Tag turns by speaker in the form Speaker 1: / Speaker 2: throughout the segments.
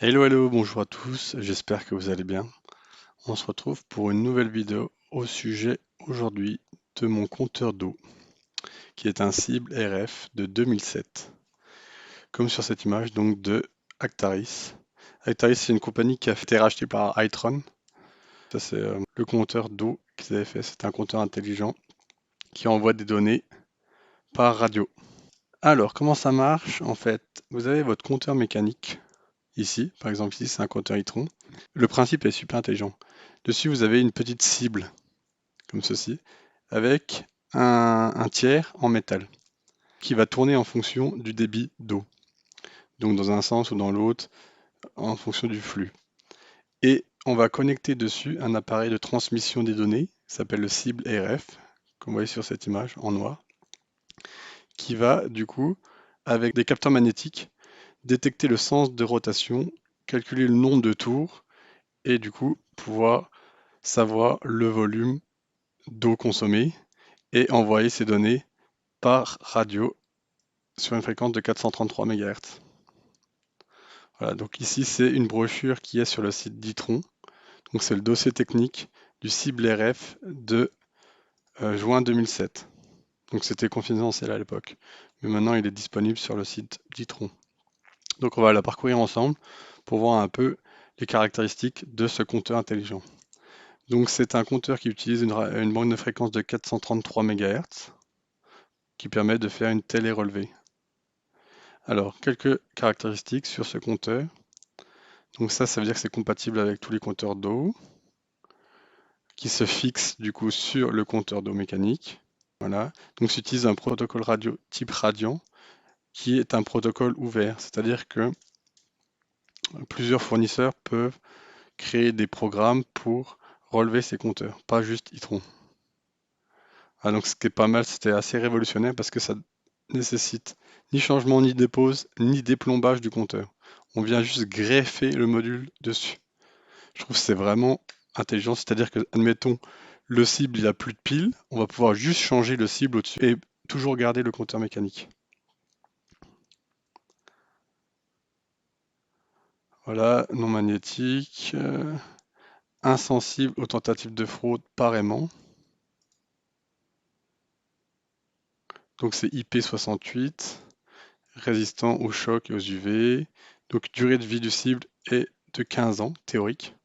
Speaker 1: Hello, hello, bonjour à tous, j'espère que vous allez bien. On se retrouve pour une nouvelle vidéo au sujet aujourd'hui de mon compteur d'eau, qui est un cible RF de 2007, comme sur cette image donc de Actaris. Actaris, c'est une compagnie qui a été rachetée par Itron. Ça, c'est le compteur d'eau qu'ils avaient fait. C'est un compteur intelligent qui envoie des données par radio. Alors, comment ça marche? En fait, vous avez votre compteur mécanique. Ici, par exemple, ici, c'est un compteur Itron. Le principe est super intelligent. Dessus, vous avez une petite cible, comme ceci, avec un tiers en métal, qui va tourner en fonction du débit d'eau. Donc dans un sens ou dans l'autre, en fonction du flux. Et on va connecter dessus un appareil de transmission des données, qui s'appelle le cible RF, comme vous voyez sur cette image en noir, qui va du coup, avec des capteurs magnétiques, détecter le sens de rotation, calculer le nombre de tours, et du coup pouvoir savoir le volume d'eau consommée et envoyer ces données par radio sur une fréquence de 433 MHz. Voilà, donc ici c'est une brochure qui est sur le site d'Itron. Donc c'est le dossier technique du cible RF de juin 2007. Donc c'était confidentiel à l'époque, mais maintenant il est disponible sur le site d'Itron. Donc on va la parcourir ensemble pour voir un peu les caractéristiques de ce compteur intelligent. Donc c'est un compteur qui utilise une bande de fréquence de 433 MHz qui permet de faire une télérelevée. Alors, quelques caractéristiques sur ce compteur. Donc ça veut dire que c'est compatible avec tous les compteurs d'eau qui se fixent du coup sur le compteur d'eau mécanique. Voilà. Donc s'utilise un protocole radio type Radiant qui est un protocole ouvert, c'est-à-dire que plusieurs fournisseurs peuvent créer des programmes pour relever ces compteurs, pas juste Itron. Ah, donc ce qui est pas mal, c'était assez révolutionnaire parce que ça nécessite ni changement ni dépose, ni déplombage du compteur. On vient juste greffer le module dessus. Je trouve que c'est vraiment intelligent, c'est-à-dire que, admettons, le cible, il a plus de piles, on va pouvoir juste changer le cible au-dessus et toujours garder le compteur mécanique. Voilà, non magnétique, insensible aux tentatives de fraude par aimant. Donc c'est IP68, résistant aux chocs et aux UV. Donc durée de vie du cible est de 15 ans, théorique.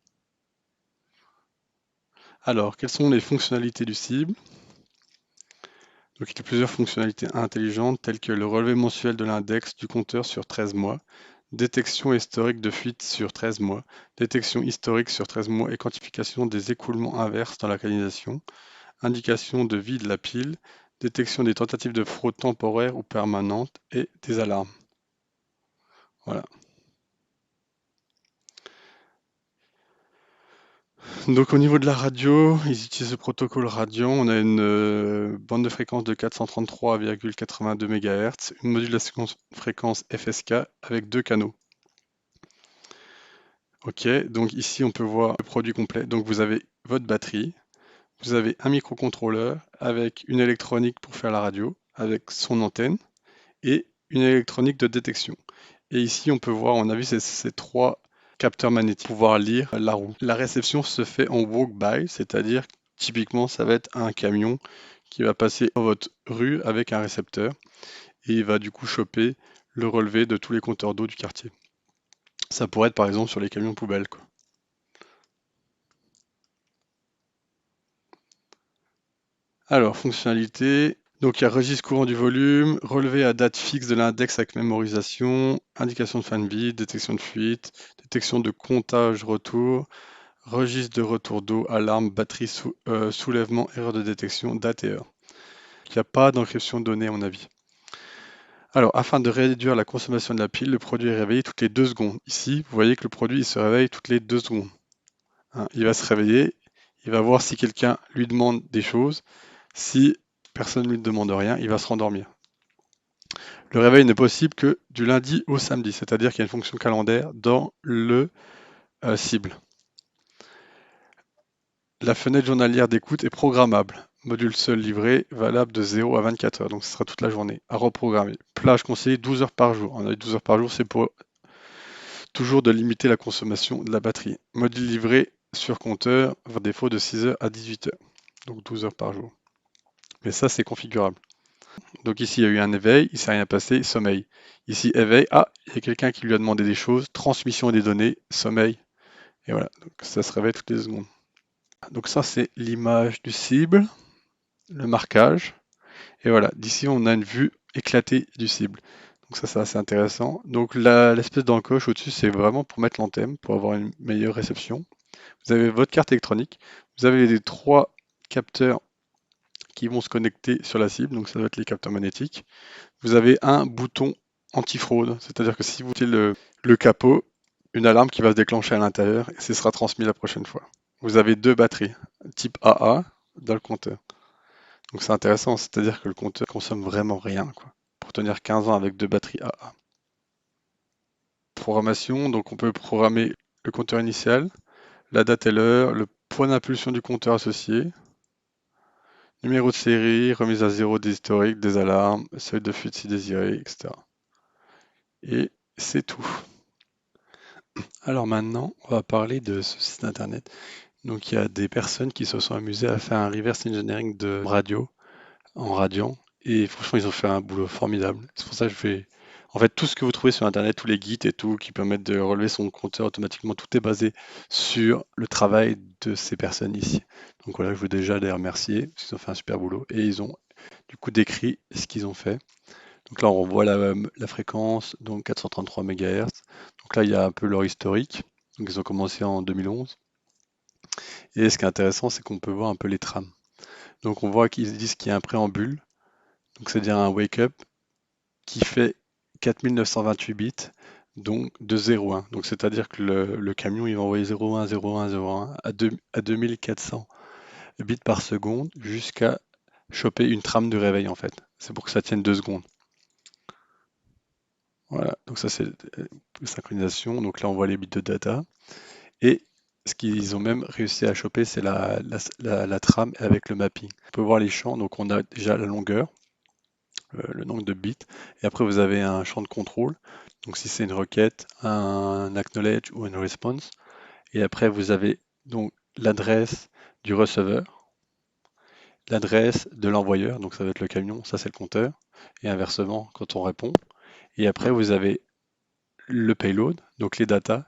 Speaker 1: Alors, quelles sont les fonctionnalités du cible? Donc, il y a plusieurs fonctionnalités intelligentes telles que le relevé mensuel de l'index du compteur sur 13 mois, détection historique de fuite sur 13 mois, détection historique sur 13 mois et quantification des écoulements inverses dans la canalisation, indication de vie de la pile, détection des tentatives de fraude temporaire ou permanente et des alarmes. Voilà. Donc au niveau de la radio, ils utilisent le protocole Radiant. On a une bande de fréquence de 433,82 MHz, une modulation fréquence FSK avec deux canaux. Ok, donc ici on peut voir le produit complet. Donc vous avez votre batterie, vous avez un microcontrôleur avec une électronique pour faire la radio, avec son antenne et une électronique de détection. Et ici on peut voir, on a vu ces trois capteurs magnétiques pour pouvoir lire la roue. La réception se fait en walk-by, c'est-à-dire typiquement ça va être un camion qui va passer dans votre rue avec un récepteur et il va du coup choper le relevé de tous les compteurs d'eau du quartier. Ça pourrait être par exemple sur les camions poubelles, quoi. Alors, fonctionnalité. Donc, il y a registre courant du volume, relevé à date fixe de l'index avec mémorisation, indication de fin de vie, détection de fuite, détection de comptage retour, registre de retour d'eau, alarme, batterie, soulèvement, erreur de détection, date et heure. Il n'y a pas d'encryption de données à mon avis. Alors, afin de réduire la consommation de la pile, le produit est réveillé toutes les 2 secondes. Ici, vous voyez que le produit il se réveille toutes les 2 secondes. Hein, il va se réveiller, il va voir si quelqu'un lui demande des choses. Si personne ne lui demande rien, il va se rendormir. Le réveil n'est possible que du lundi au samedi, c'est-à-dire qu'il y a une fonction calendaire dans le cible. La fenêtre journalière d'écoute est programmable. Module seul livré, valable de 0 à 24 heures, donc ce sera toute la journée, à reprogrammer. Plage conseillée 12 heures par jour. On a 12 heures par jour, c'est pour toujours de limiter la consommation de la batterie. Module livré sur compteur, par défaut de 6h à 18h, donc 12 heures par jour. Mais ça, c'est configurable. Donc ici, il y a eu un éveil, il ne s'est rien passé, sommeil. Ici, éveil, ah, il y a quelqu'un qui lui a demandé des choses, transmission des données, sommeil. Et voilà, donc ça se réveille toutes les secondes. Donc ça, c'est l'image du cible, le marquage. Et voilà, d'ici, on a une vue éclatée du cible. Donc ça, c'est assez intéressant. Donc l'espèce d'encoche au-dessus, c'est vraiment pour mettre l'anthème, pour avoir une meilleure réception. Vous avez votre carte électronique, vous avez les 3 capteurs qui vont se connecter sur la cible, donc ça va être les capteurs magnétiques. Vous avez un bouton anti-fraude, c'est-à-dire que si vous mettez le capot, une alarme qui va se déclencher à l'intérieur et ce sera transmis la prochaine fois. Vous avez 2 batteries, type AA, dans le compteur. Donc c'est intéressant, c'est-à-dire que le compteur consomme vraiment rien, quoi, pour tenir 15 ans avec 2 batteries AA. Programmation, donc on peut programmer le compteur initial, la date et l'heure, le point d'impulsion du compteur associé, numéro de série, remise à zéro des historiques, des alarmes, seuil de fuite si désiré, etc. Et c'est tout. Alors maintenant, on va parler de ce site internet. Donc il y a des personnes qui se sont amusées à faire un reverse engineering de radio en Radian. Et franchement, ils ont fait un boulot formidable. C'est pour ça que je vais... En fait, tout ce que vous trouvez sur Internet, tous les guides et tout, qui permettent de relever son compteur automatiquement, tout est basé sur le travail de ces personnes ici. Donc voilà, je veux déjà les remercier, parce qu'ils ont fait un super boulot. Et ils ont du coup décrit ce qu'ils ont fait. Donc là, on voit la fréquence, donc 433 MHz. Donc là, il y a un peu leur historique. Donc ils ont commencé en 2011. Et ce qui est intéressant, c'est qu'on peut voir un peu les trames. Donc on voit qu'ils disent qu'il y a un préambule, donc c'est-à-dire un wake-up qui fait 4928 bits, donc de 0 1. Donc c'est-à-dire que le camion il va envoyer 01, 01, 01 à 2400 bits par seconde jusqu'à choper une trame de réveil en fait. C'est pour que ça tienne 2 secondes. Voilà, donc ça c'est synchronisation. Donc là on voit les bits de data. Et ce qu'ils ont même réussi à choper, c'est la trame avec le mapping. On peut voir les champs, donc on a déjà la longueur, le nombre de bits, et après vous avez un champ de contrôle, donc si c'est une requête, un acknowledge ou une response, et après vous avez donc l'adresse du receveur, l'adresse de l'envoyeur, donc ça va être le camion, ça c'est le compteur, et inversement quand on répond, et après vous avez le payload, donc les datas,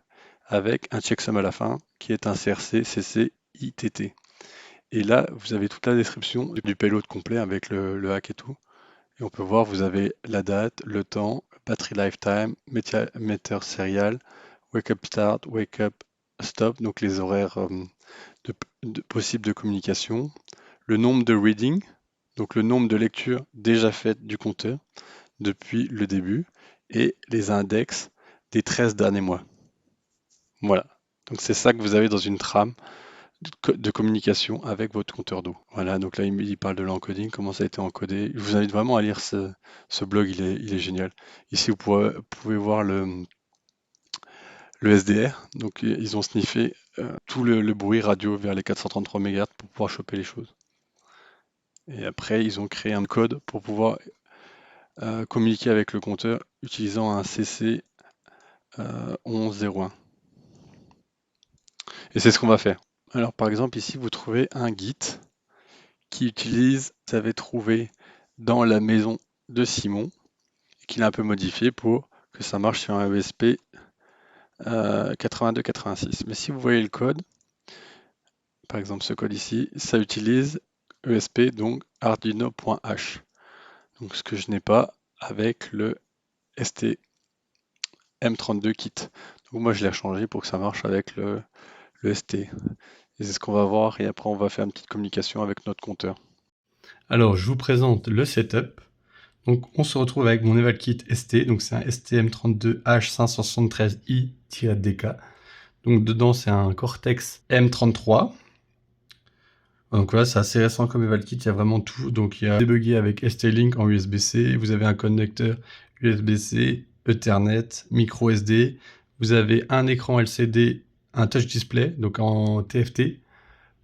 Speaker 1: avec un checksum à la fin, qui est un CRC, CC, ITT. Et là, vous avez toute la description du payload complet avec le hack et tout. Et on peut voir, vous avez la date, le temps, battery lifetime, meter serial, wake up start, wake up stop, donc les horaires possibles de communication, le nombre de readings, donc le nombre de lectures déjà faites du compteur depuis le début, et les index des 13 derniers mois. Voilà. Donc c'est ça que vous avez dans une trame de communication avec votre compteur d'eau. Voilà, donc là il parle de l'encoding, comment ça a été encodé. Je vous invite vraiment à lire ce blog, il est génial. Ici vous pouvez voir le SDR, donc ils ont sniffé tout le bruit radio vers les 433 MHz pour pouvoir choper les choses. Et après ils ont créé un code pour pouvoir communiquer avec le compteur utilisant un CC 1101. Et c'est ce qu'on va faire. Alors par exemple ici vous trouvez un Git qui utilise, vous avez trouvé dans la maison de Simon, et qu'il a un peu modifié pour que ça marche sur un ESP 8286. Mais si vous voyez le code, par exemple ce code ici, ça utilise ESP, donc Arduino.h. Donc ce que je n'ai pas avec le STM32 kit. Donc moi je l'ai changé pour que ça marche avec le ST. Et c'est ce qu'on va voir et après on va faire une petite communication avec notre compteur.
Speaker 2: Alors, je vous présente le setup. Donc, on se retrouve avec mon EvalKit ST. Donc, c'est un STM32H573i-DK. Donc, dedans, c'est un Cortex M33. Donc voilà, c'est assez récent comme EvalKit, il y a vraiment tout. Donc, il y a débugger avec ST-Link en USB-C. Vous avez un connecteur USB-C, Ethernet, micro SD. Vous avez un écran LCD, un touch display, donc en TFT,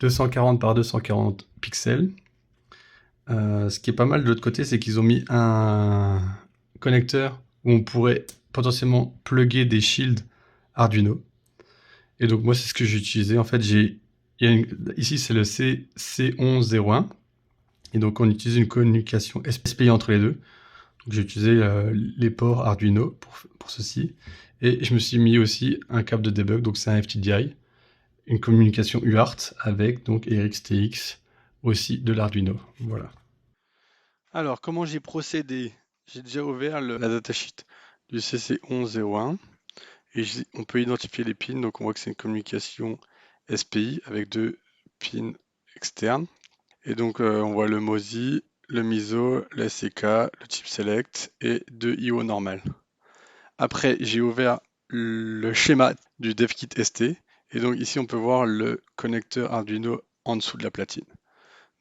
Speaker 2: 240 par 240 pixels. Ce qui est pas mal de l'autre côté, c'est qu'ils ont mis un connecteur où on pourrait potentiellement plugger des shields Arduino. Et donc moi, c'est ce que j'ai utilisé. En fait, ici, c'est le C1101. Et donc, on utilise une communication SPI entre les deux. Donc, j'ai utilisé les ports Arduino pour ceci. Et je me suis mis aussi un câble de debug, donc c'est un FTDI, une communication UART avec donc RxTX, aussi de l'Arduino. Voilà.
Speaker 1: Alors, comment j'ai procédé? J'ai déjà ouvert la datasheet du CC1101 et on peut identifier les pins. Donc, on voit que c'est une communication SPI avec 2 pins externes. Et donc, on voit le MOSI, le MISO, le SCK, le chip select et 2 IO normal. Après, j'ai ouvert le schéma du DevKit ST. Et donc, ici, on peut voir le connecteur Arduino en dessous de la platine.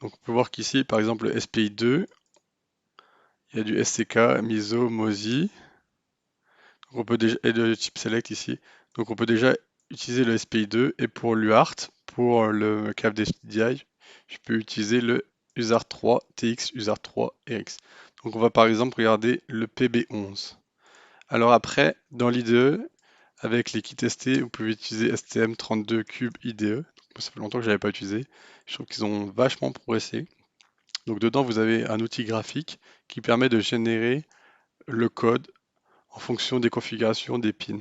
Speaker 1: Donc, on peut voir qu'ici, par exemple, le SPI2, il y a du SCK, MISO, MOSI. Donc on peut déjà, et le chip select ici. Donc on peut déjà utiliser le SPI2 et pour l'UART, pour le câble DFDI, je peux utiliser le USART3 TX, USART3 RX. Donc on va par exemple regarder le PB11. Alors après, dans l'IDE, avec les kits ST, vous pouvez utiliser STM32Cube IDE. Ça fait longtemps que je n'avais pas utilisé. Je trouve qu'ils ont vachement progressé. Donc dedans, vous avez un outil graphique qui permet de générer le code en fonction des configurations des pins.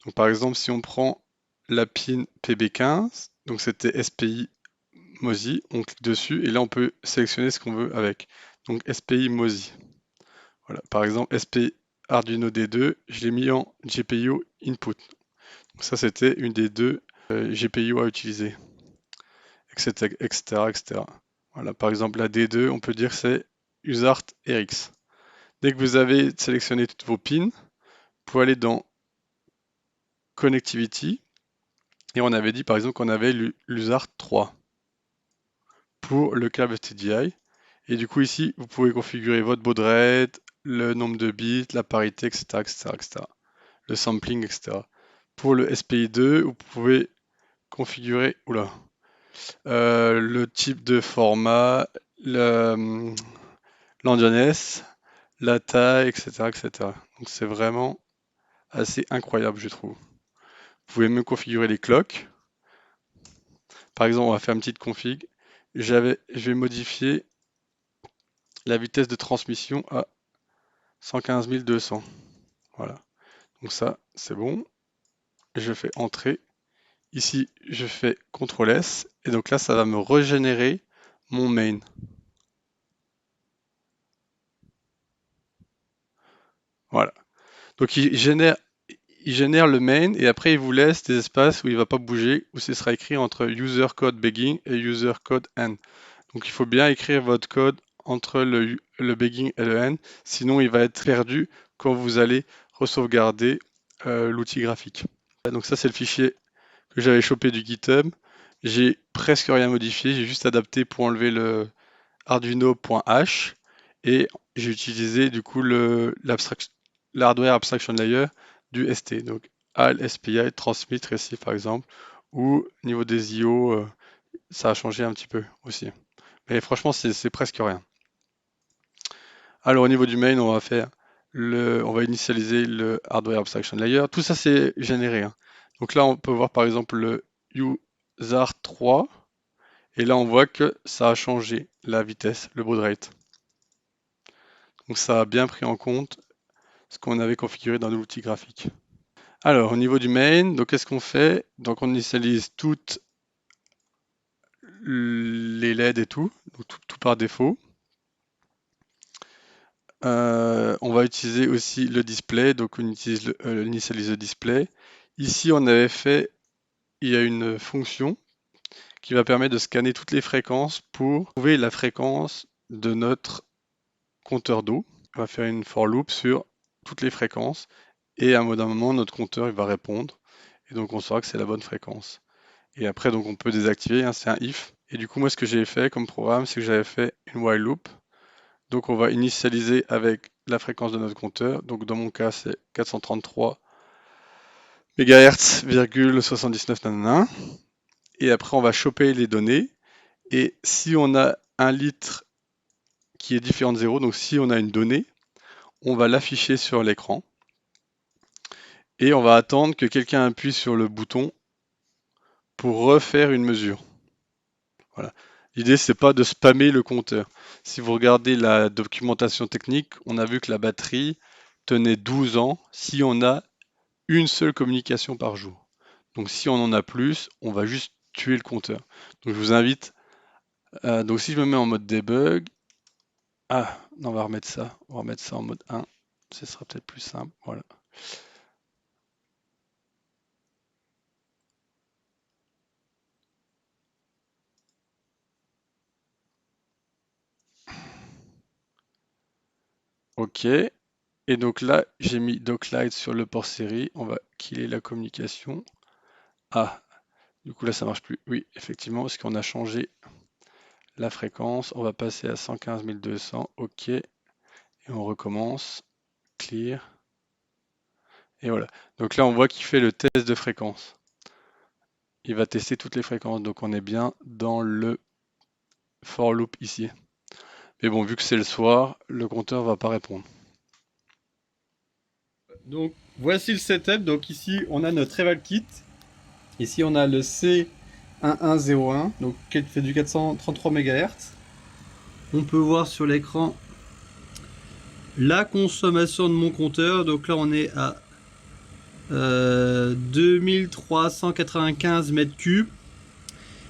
Speaker 1: Donc par exemple, si on prend la pin PB15, donc c'était SPI MOSI, on clique dessus et là on peut sélectionner ce qu'on veut avec. Donc SPI MOSI. Voilà. Par exemple, SPI Arduino D2, je l'ai mis en GPIO input. Donc ça c'était une des deux GPIO à utiliser, etc., etc., etc. Voilà. Par exemple, la D2, on peut dire que c'est USART RX. Dès que vous avez sélectionné toutes vos pins, vous pouvez aller dans Connectivity. Et on avait dit par exemple qu'on avait l'USART 3 pour le câble STDI. Et du coup ici, vous pouvez configurer votre baud rate, le nombre de bits, la parité, etc., etc., etc. Le sampling, etc. Pour le SPI2, vous pouvez configurer le type de format, l'endianness, la taille, etc., etc. Donc c'est vraiment assez incroyable, je trouve. Vous pouvez même configurer les clocks. Par exemple, on va faire une petite config. Je vais modifier la vitesse de transmission à 115 200. Voilà. Donc ça, c'est bon. Je fais entrer. Ici, je fais CTRL S. Et donc là, ça va me régénérer mon main. Voilà. Donc il génère le main et après il vous laisse des espaces où il ne va pas bouger, où ce sera écrit entre user code begin et user code end. Donc il faut bien écrire votre code entre le begin et le end, sinon il va être perdu quand vous allez re-sauvegarder l'outil graphique. Donc ça c'est le fichier que j'avais chopé du GitHub. J'ai presque rien modifié, j'ai juste adapté pour enlever le arduino.h et j'ai utilisé du coup l'hardware abstraction layer du ST. Donc HAL, SPI, transmit, receive par exemple, ou au niveau des IO, ça a changé un petit peu aussi. Mais franchement, c'est presque rien. Alors au niveau du main, on va initialiser le hardware abstraction layer. Tout ça c'est généré, hein. Donc là, on peut voir par exemple le USART3 et là on voit que ça a changé la vitesse, le baud rate. Donc ça a bien pris en compte ce qu'on avait configuré dans l'outil graphique. Alors au niveau du main, donc qu'est-ce qu'on fait? Donc on initialise toutes les LED et tout, donc tout par défaut. On va utiliser aussi le display, donc on utilise initialize le display. Ici, il y a une fonction qui va permettre de scanner toutes les fréquences pour trouver la fréquence de notre compteur d'eau. On va faire une for loop sur toutes les fréquences et à un moment, notre compteur il va répondre et donc on saura que c'est la bonne fréquence. Et après, donc on peut désactiver, hein, c'est un if. Et du coup, moi, ce que j'ai fait comme programme, c'est que j'avais fait une while loop. Donc on va initialiser avec la fréquence de notre compteur. Donc dans mon cas, c'est 433 MHz, 79 nanana. Et après, on va choper les données. Et si on a un litre qui est différent de 0, donc si on a une donnée, on va l'afficher sur l'écran. Et on va attendre que quelqu'un appuie sur le bouton pour refaire une mesure. Voilà. L'idée, c'est pas de spammer le compteur. Si vous regardez la documentation technique, on a vu que la batterie tenait 12 ans si on a une seule communication par jour. Donc si on en a plus, on va juste tuer le compteur. Donc je vous invite, donc si je me mets en mode debug, non, on va remettre ça. On va remettre ça en mode 1. Ce sera peut-être plus simple. Voilà. OK. Et donc là, j'ai mis Docklite sur le port série. On va killer la communication. Du coup là, ça marche plus. Oui, effectivement, parce qu'on a changé la fréquence. On va passer à 115 200. OK. Et on recommence. Clear. Et voilà. Donc là, on voit qu'il fait le test de fréquence. Il va tester toutes les fréquences. Donc on est bien dans le for loop ici. Mais bon, vu que c'est le soir, le compteur va pas répondre.
Speaker 2: Donc voici le setup. Donc ici on a notre Eval Kit. Ici on a le C1101, donc qui fait du 433 MHz. On peut voir sur l'écran la consommation de mon compteur. Donc là on est à 2395 mètres cubes.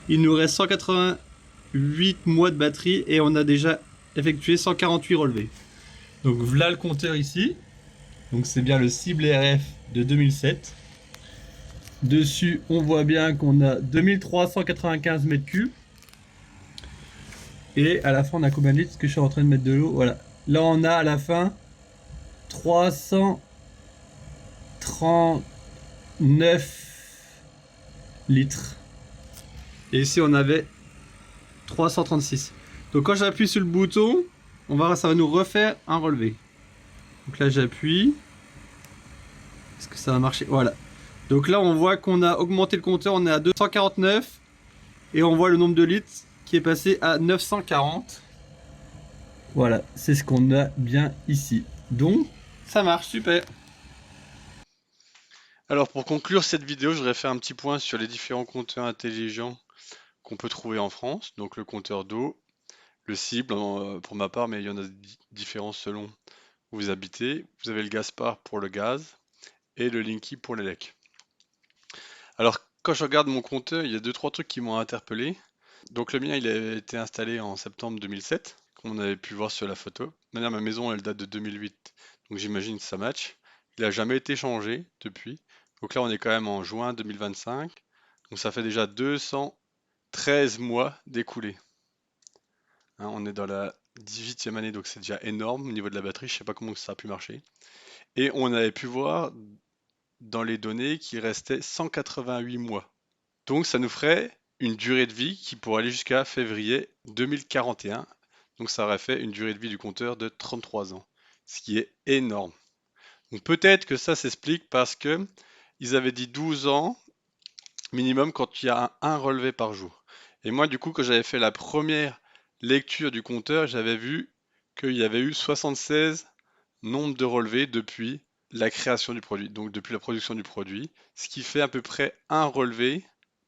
Speaker 2: Il nous reste 188 mois de batterie et on a déjà effectué 148 relevés. Donc voilà le compteur ici. Donc c'est bien le cible RF de 2007. Dessus, on voit bien qu'on a 2395 mètres cubes. Et à la fin, on a combien de litres? Parce que je suis en train de mettre de l'eau. Voilà. Là, on a à la fin 339 litres. Et ici, on avait 336. Donc quand j'appuie sur le bouton, ça va nous refaire un relevé. Donc là, j'appuie. Est-ce que ça va marcher? Voilà. Donc là, on voit qu'on a augmenté le compteur. On est à 249. Et on voit le nombre de litres qui est passé à 940. Voilà, c'est ce qu'on a bien ici. Donc, ça marche, super.
Speaker 1: Alors pour conclure cette vidéo, je voudrais faire un petit point sur les différents compteurs intelligents qu'on peut trouver en France. Donc le compteur d'eau, le cible pour ma part, mais il y en a différents selon où vous habitez. Vous avez le Gaspard pour le gaz et le Linky pour l'élec. Alors quand je regarde mon compteur, il y a deux trois trucs qui m'ont interpellé. Donc le mien, il a été installé en septembre 2007, comme on avait pu voir sur la photo. Maintenant, ma maison, elle date de 2008, donc j'imagine que ça match. Il n'a jamais été changé depuis. Donc là, on est quand même en juin 2025. Donc ça fait déjà 213 mois d'écoulés. Hein, on est dans la 18e année, donc c'est déjà énorme au niveau de la batterie. Je sais pas comment ça a pu marcher. Et on avait pu voir dans les données qu'il restait 188 mois. Donc ça nous ferait une durée de vie qui pourrait aller jusqu'à février 2041. Donc ça aurait fait une durée de vie du compteur de 33 ans, ce qui est énorme. Donc peut-être que ça s'explique parce que ils avaient dit 12 ans minimum quand il y a un relevé par jour. Et moi du coup quand j'avais fait la première lecture du compteur, j'avais vu qu'il y avait eu 76 nombres de relevés depuis la création du produit, donc depuis la production du produit, ce qui fait à peu près un relevé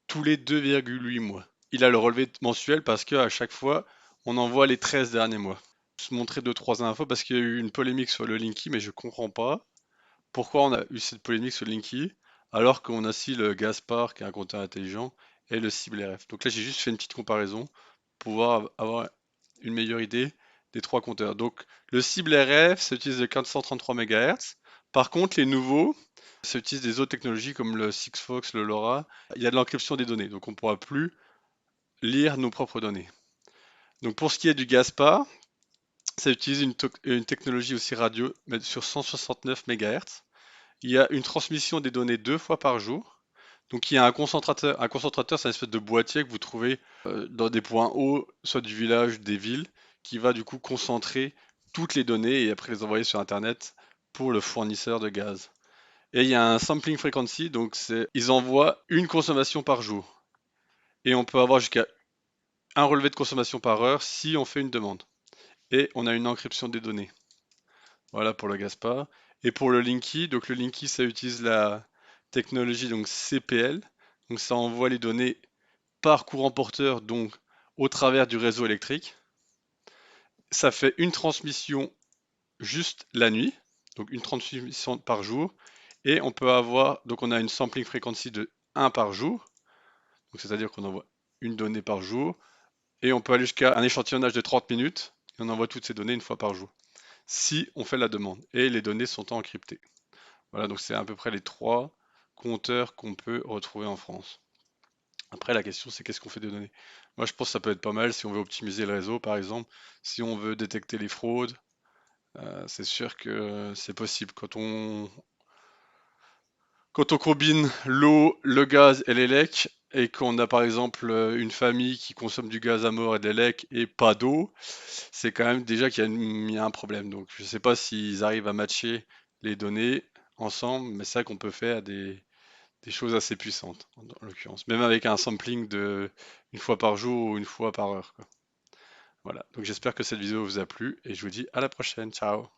Speaker 1: tous les 2,8 mois. Il a le relevé mensuel parce qu'à chaque fois, on envoie les 13 derniers mois. Je vais vous montrer 2-3 infos parce qu'il y a eu une polémique sur le Linky, mais je comprends pas pourquoi on a eu cette polémique sur le Linky alors qu'on a aussi le Gaspard qui est un compteur intelligent et le cible RF. Donc là, j'ai juste fait une petite comparaison pour pouvoir avoir une meilleure idée des trois compteurs. Donc le cible RF, ça utilise le 433 MHz. Par contre, les nouveaux, ça utilise des autres technologies comme le Sigfox, le LoRa. Il y a de l'encryption des données, donc on ne pourra plus lire nos propres données. Donc pour ce qui est du Gaspard, ça utilise une technologie aussi radio, mais sur 169 MHz. Il y a une transmission des données 2 fois par jour. Donc il y a un concentrateur. Un concentrateur, c'est une espèce de boîtier que vous trouvez dans des points hauts, soit du village, des villes, qui va du coup concentrer toutes les données et après les envoyer sur Internet pour le fournisseur de gaz. Et il y a un sampling frequency, donc ils envoient une consommation par jour. Et on peut avoir jusqu'à un relevé de consommation par heure si on fait une demande. Et on a une encryption des données. Voilà pour le Gaspard. Et pour le Linky, donc le Linky, ça utilise la technologie donc CPL. Donc ça envoie les données par courant porteur, donc au travers du réseau électrique. Ça fait une transmission juste la nuit, donc une transmission par jour. Et on peut avoir, donc on a une sampling frequency de 1 par jour. Donc c'est-à-dire qu'on envoie une donnée par jour. Et on peut aller jusqu'à un échantillonnage de 30 minutes. Et on envoie toutes ces données une fois par jour. Si on fait la demande. Et les données sont encryptées. Voilà, donc c'est à peu près les 3 compteurs qu'on peut retrouver en France. Après, la question, c'est qu'est-ce qu'on fait des données? Moi, je pense que ça peut être pas mal si on veut optimiser le réseau, par exemple. Si on veut détecter les fraudes, c'est sûr que c'est possible. Quand on combine l'eau, le gaz et l'élec, et qu'on a par exemple une famille qui consomme du gaz à mort et de l'élec et pas d'eau, c'est quand même déjà qu'il y a un problème. Donc, je ne sais pas s'ils arrivent à matcher les données ensemble, mais c'est ça qu'on peut faire des choses assez puissantes, en l'occurrence. Même avec un sampling de une fois par jour ou une fois par heure, quoi. Voilà. Donc j'espère que cette vidéo vous a plu et je vous dis à la prochaine. Ciao!